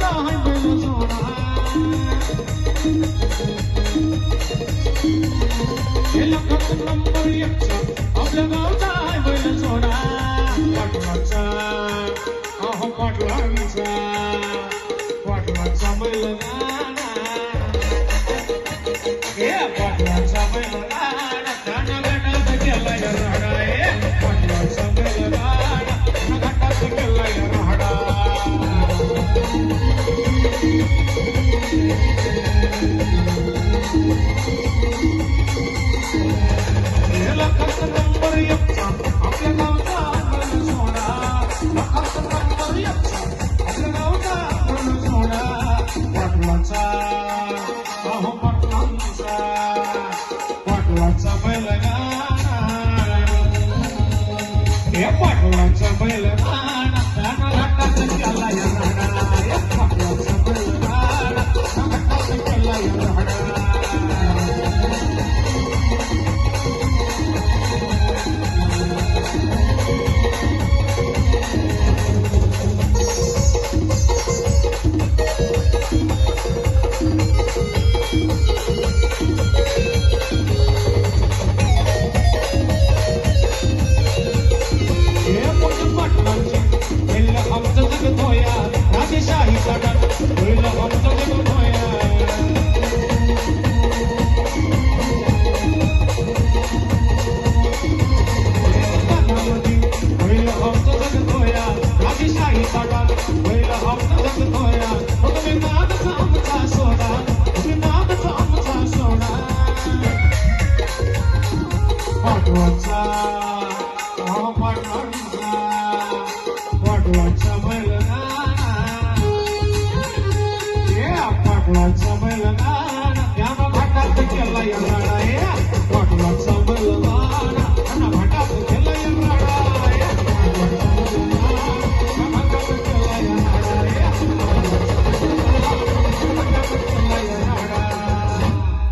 हाय बैल सोडा हे लखन नंबर एकचा आपल्या गावचा हाय बैल सोडा पाटलाचा अहो पाटलांचा बैलगाडा हे पाटलाचा बैलगाडा घाटात गेलाय राहडा हे पाटलाचा बैलगाडा घाटात गेलाय राहडा हे लखन नंबर एकचा आपल्या गावचा बैल सोडा लखन नंबर एकचा आपल्या गावचा बैल सोडा पाटलाचा अहो पाटलाचा बैलगाडा हे पाटलाचा बैलगाडा घाटात गेलाय राहडा हे पाटलाचा बैलगाडा घाटात गेलाय राहडा राजेशाहीचा डाग होईल आमचा जग धोया होईल आमचा जग धोया राजेशाहीचा डाग होईल आमचा जग धोया तुम्ही नादचा आमचा सोडा तुम्ही नादचा आमचा सोडा पाटवाचा पाटवाचा बैलगाडा पाटलाचा बैलगाडा घाटात गेलाय